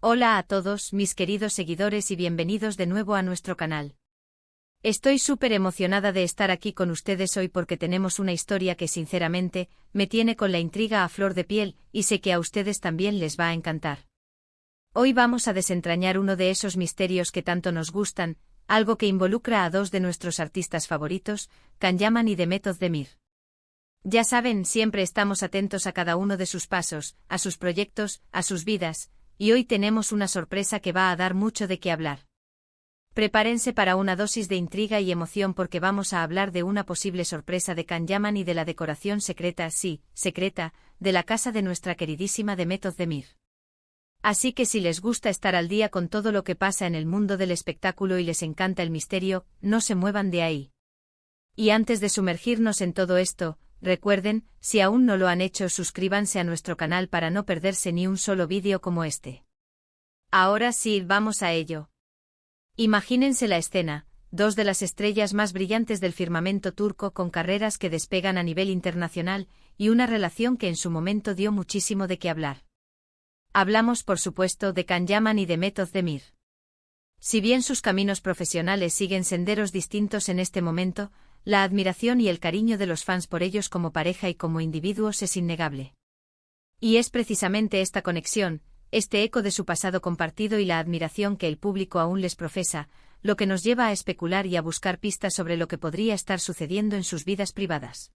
Hola a todos, mis queridos seguidores y bienvenidos de nuevo a nuestro canal. Estoy súper emocionada de estar aquí con ustedes hoy porque tenemos una historia que sinceramente, me tiene con la intriga a flor de piel, y sé que a ustedes también les va a encantar. Hoy vamos a desentrañar uno de esos misterios que tanto nos gustan, algo que involucra a dos de nuestros artistas favoritos, Can Yaman y Demet Özdemir. Ya saben, siempre estamos atentos a cada uno de sus pasos, a sus proyectos, a sus vidas, y hoy tenemos una sorpresa que va a dar mucho de qué hablar. Prepárense para una dosis de intriga y emoción porque vamos a hablar de una posible sorpresa de Can Yaman y de la decoración secreta, sí, secreta, de la casa de nuestra queridísima Demet Özdemir. Así que si les gusta estar al día con todo lo que pasa en el mundo del espectáculo y les encanta el misterio, no se muevan de ahí. Y antes de sumergirnos en todo esto, recuerden, si aún no lo han hecho, suscríbanse a nuestro canal para no perderse ni un solo vídeo como este. Ahora sí, vamos a ello. Imagínense la escena, dos de las estrellas más brillantes del firmamento turco con carreras que despegan a nivel internacional, y una relación que en su momento dio muchísimo de qué hablar. Hablamos por supuesto de Can Yaman y Demet Özdemir. Si bien sus caminos profesionales siguen senderos distintos en este momento, la admiración y el cariño de los fans por ellos como pareja y como individuos es innegable. Y es precisamente esta conexión, este eco de su pasado compartido y la admiración que el público aún les profesa, lo que nos lleva a especular y a buscar pistas sobre lo que podría estar sucediendo en sus vidas privadas.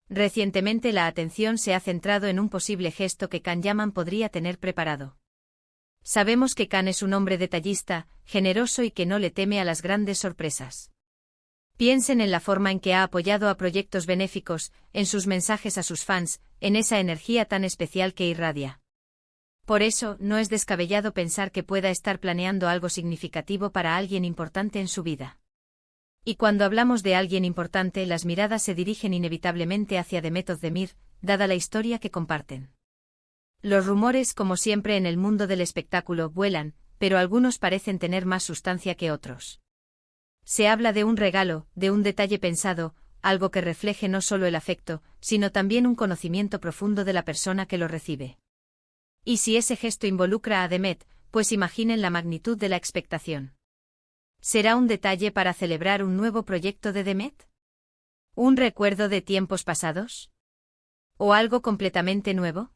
Recientemente la atención se ha centrado en un posible gesto que Can Yaman podría tener preparado. Sabemos que Can es un hombre detallista, generoso y que no le teme a las grandes sorpresas. Piensen en la forma en que ha apoyado a proyectos benéficos, en sus mensajes a sus fans, en esa energía tan especial que irradia. Por eso, no es descabellado pensar que pueda estar planeando algo significativo para alguien importante en su vida. Y cuando hablamos de alguien importante, las miradas se dirigen inevitablemente hacia Demet Özdemir, dada la historia que comparten. Los rumores, como siempre en el mundo del espectáculo, vuelan, pero algunos parecen tener más sustancia que otros. Se habla de un regalo, de un detalle pensado, algo que refleje no solo el afecto, sino también un conocimiento profundo de la persona que lo recibe. Y si ese gesto involucra a Demet, pues imaginen la magnitud de la expectación. ¿Será un detalle para celebrar un nuevo proyecto de Demet? ¿Un recuerdo de tiempos pasados? ¿O algo completamente nuevo?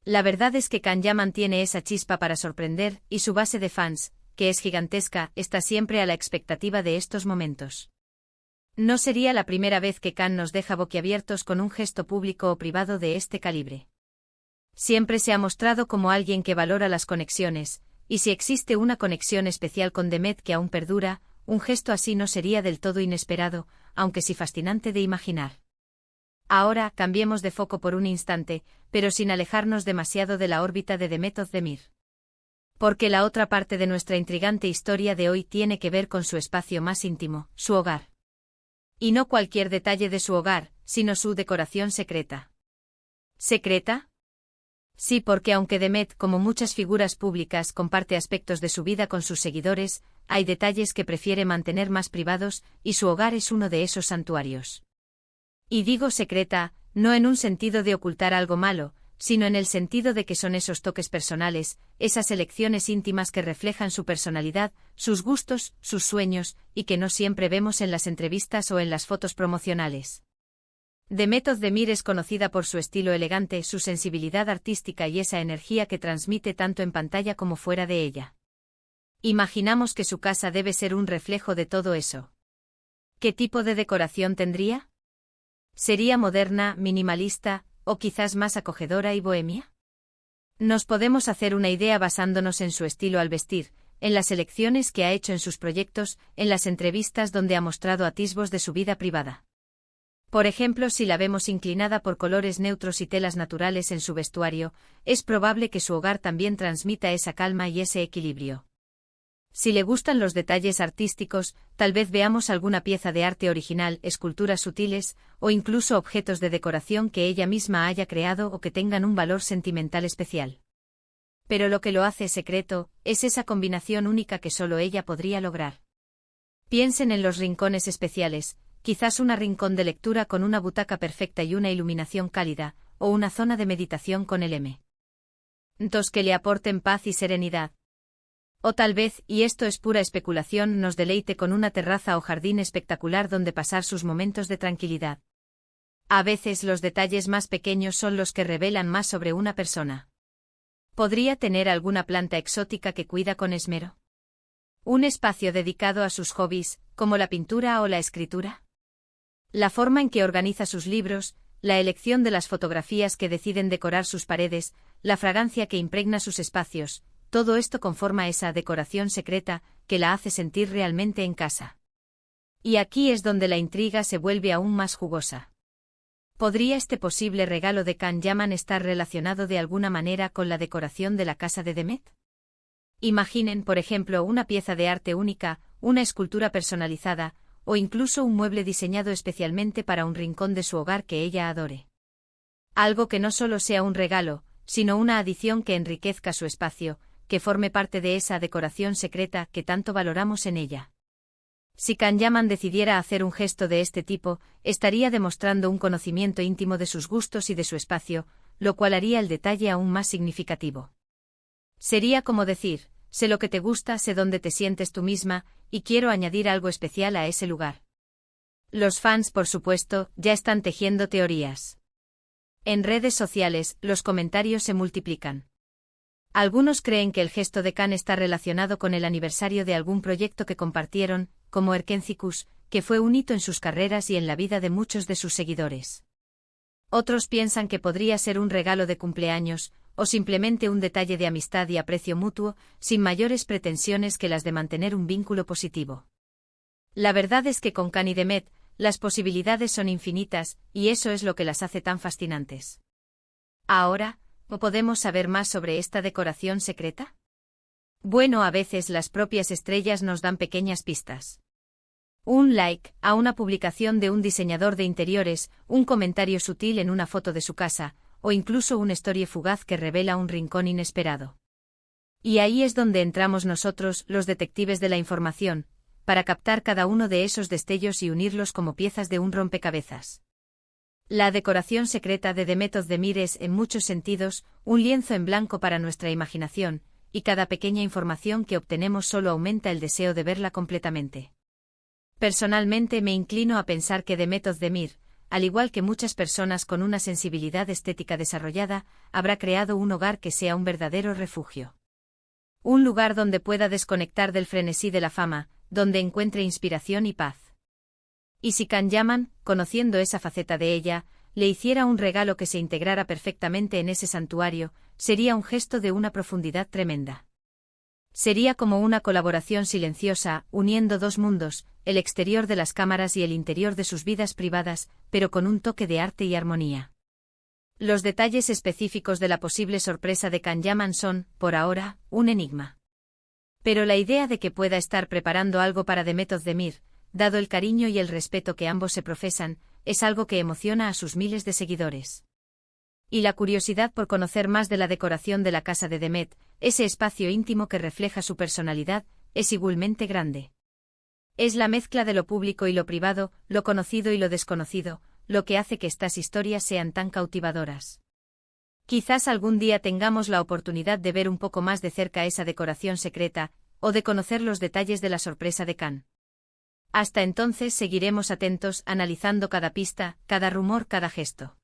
La verdad es que Can Yaman tiene esa chispa para sorprender, y su base de fans, que es gigantesca, está siempre a la expectativa de estos momentos. No sería la primera vez que Can nos deja boquiabiertos con un gesto público o privado de este calibre. Siempre se ha mostrado como alguien que valora las conexiones, y si existe una conexión especial con Demet que aún perdura, un gesto así no sería del todo inesperado, aunque sí fascinante de imaginar. Ahora, cambiemos de foco por un instante, pero sin alejarnos demasiado de la órbita de Demet Özdemir. Porque la otra parte de nuestra intrigante historia de hoy tiene que ver con su espacio más íntimo, su hogar. Y no cualquier detalle de su hogar, sino su decoración secreta. ¿Secreta? Sí, porque aunque Demet, como muchas figuras públicas, comparte aspectos de su vida con sus seguidores, hay detalles que prefiere mantener más privados, y su hogar es uno de esos santuarios. Y digo secreta, no en un sentido de ocultar algo malo, sino en el sentido de que son esos toques personales, esas elecciones íntimas que reflejan su personalidad, sus gustos, sus sueños, y que no siempre vemos en las entrevistas o en las fotos promocionales. Demet Özdemir es conocida por su estilo elegante, su sensibilidad artística y esa energía que transmite tanto en pantalla como fuera de ella. Imaginamos que su casa debe ser un reflejo de todo eso. ¿Qué tipo de decoración tendría? ¿Sería moderna, minimalista, o quizás más acogedora y bohemia? Nos podemos hacer una idea basándonos en su estilo al vestir, en las elecciones que ha hecho en sus proyectos, en las entrevistas donde ha mostrado atisbos de su vida privada. Por ejemplo, si la vemos inclinada por colores neutros y telas naturales en su vestuario, es probable que su hogar también transmita esa calma y ese equilibrio. Si le gustan los detalles artísticos, tal vez veamos alguna pieza de arte original, esculturas sutiles, o incluso objetos de decoración que ella misma haya creado o que tengan un valor sentimental especial. Pero lo que lo hace secreto, es esa combinación única que solo ella podría lograr. Piensen en los rincones especiales, quizás un rincón de lectura con una butaca perfecta y una iluminación cálida, o una zona de meditación con el M. Dos que le aporten paz y serenidad. O tal vez, y esto es pura especulación, nos deleite con una terraza o jardín espectacular donde pasar sus momentos de tranquilidad. A veces los detalles más pequeños son los que revelan más sobre una persona. ¿Podría tener alguna planta exótica que cuida con esmero? ¿Un espacio dedicado a sus hobbies, como la pintura o la escritura? La forma en que organiza sus libros, la elección de las fotografías que deciden decorar sus paredes, la fragancia que impregna sus espacios, todo esto conforma esa decoración secreta que la hace sentir realmente en casa. Y aquí es donde la intriga se vuelve aún más jugosa. ¿Podría este posible regalo de Can Yaman estar relacionado de alguna manera con la decoración de la casa de Demet? Imaginen, por ejemplo, una pieza de arte única, una escultura personalizada, o incluso un mueble diseñado especialmente para un rincón de su hogar que ella adore. Algo que no solo sea un regalo, sino una adición que enriquezca su espacio, que forme parte de esa decoración secreta que tanto valoramos en ella. Si Can Yaman decidiera hacer un gesto de este tipo, estaría demostrando un conocimiento íntimo de sus gustos y de su espacio, lo cual haría el detalle aún más significativo. Sería como decir, sé lo que te gusta, sé dónde te sientes tú misma, y quiero añadir algo especial a ese lugar. Los fans, por supuesto, ya están tejiendo teorías. En redes sociales, los comentarios se multiplican. Algunos creen que el gesto de Can está relacionado con el aniversario de algún proyecto que compartieron, como Erkencicus, que fue un hito en sus carreras y en la vida de muchos de sus seguidores. Otros piensan que podría ser un regalo de cumpleaños, o simplemente un detalle de amistad y aprecio mutuo, sin mayores pretensiones que las de mantener un vínculo positivo. La verdad es que con Can y Demet, las posibilidades son infinitas, y eso es lo que las hace tan fascinantes. Ahora, ¿o podemos saber más sobre esta decoración secreta? Bueno, a veces las propias estrellas nos dan pequeñas pistas. Un like a una publicación de un diseñador de interiores, un comentario sutil en una foto de su casa, o incluso una historia fugaz que revela un rincón inesperado. Y ahí es donde entramos nosotros, los detectives de la información, para captar cada uno de esos destellos y unirlos como piezas de un rompecabezas. La decoración secreta de Demet Özdemir es, en muchos sentidos, un lienzo en blanco para nuestra imaginación, y cada pequeña información que obtenemos solo aumenta el deseo de verla completamente. Personalmente me inclino a pensar que Demet Özdemir, al igual que muchas personas con una sensibilidad estética desarrollada, habrá creado un hogar que sea un verdadero refugio. Un lugar donde pueda desconectar del frenesí de la fama, donde encuentre inspiración y paz. Y si Can Yaman, conociendo esa faceta de ella, le hiciera un regalo que se integrara perfectamente en ese santuario, sería un gesto de una profundidad tremenda. Sería como una colaboración silenciosa, uniendo dos mundos, el exterior de las cámaras y el interior de sus vidas privadas, pero con un toque de arte y armonía. Los detalles específicos de la posible sorpresa de Can Yaman son, por ahora, un enigma. Pero la idea de que pueda estar preparando algo para Demet Özdemir, dado el cariño y el respeto que ambos se profesan, es algo que emociona a sus miles de seguidores. Y la curiosidad por conocer más de la decoración de la casa de Demet, ese espacio íntimo que refleja su personalidad, es igualmente grande. Es la mezcla de lo público y lo privado, lo conocido y lo desconocido, lo que hace que estas historias sean tan cautivadoras. Quizás algún día tengamos la oportunidad de ver un poco más de cerca esa decoración secreta, o de conocer los detalles de la sorpresa de Can. Hasta entonces seguiremos atentos, analizando cada pista, cada rumor, cada gesto.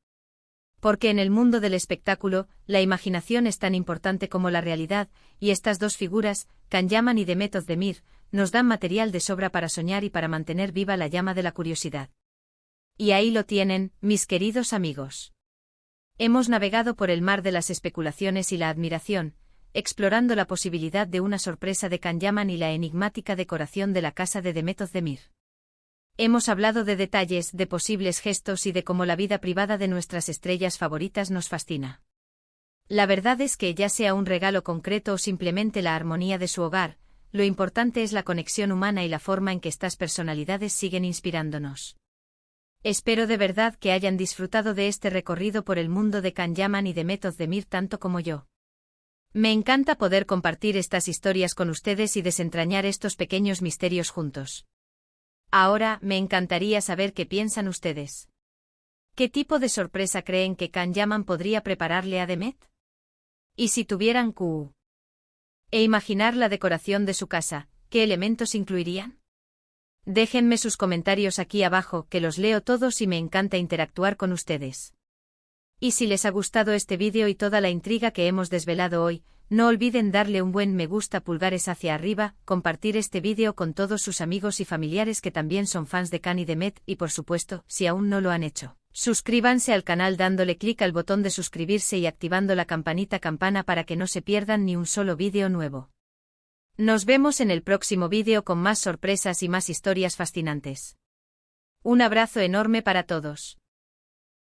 Porque en el mundo del espectáculo, la imaginación es tan importante como la realidad, y estas dos figuras, Can Yaman y Demet Özdemir, nos dan material de sobra para soñar y para mantener viva la llama de la curiosidad. Y ahí lo tienen, mis queridos amigos. Hemos navegado por el mar de las especulaciones y la admiración, explorando la posibilidad de una sorpresa de Can Yaman y la enigmática decoración de la casa de Demet Özdemir. Hemos hablado de detalles, de posibles gestos y de cómo la vida privada de nuestras estrellas favoritas nos fascina. La verdad es que ya sea un regalo concreto o simplemente la armonía de su hogar, lo importante es la conexión humana y la forma en que estas personalidades siguen inspirándonos. Espero de verdad que hayan disfrutado de este recorrido por el mundo de Can Yaman y Demet Özdemir tanto como yo. Me encanta poder compartir estas historias con ustedes y desentrañar estos pequeños misterios juntos. Ahora, me encantaría saber qué piensan ustedes. ¿Qué tipo de sorpresa creen que Can Yaman podría prepararle a Demet? ¿Y si tuvieran Q? E imaginar la decoración de su casa, ¿qué elementos incluirían? Déjenme sus comentarios aquí abajo, que los leo todos y me encanta interactuar con ustedes. Y si les ha gustado este vídeo y toda la intriga que hemos desvelado hoy, no olviden darle un buen me gusta, pulgares hacia arriba, compartir este vídeo con todos sus amigos y familiares que también son fans de Khan y de Met, y por supuesto, si aún no lo han hecho, suscríbanse al canal dándole clic al botón de suscribirse y activando la campana para que no se pierdan ni un solo vídeo nuevo. Nos vemos en el próximo vídeo con más sorpresas y más historias fascinantes. Un abrazo enorme para todos.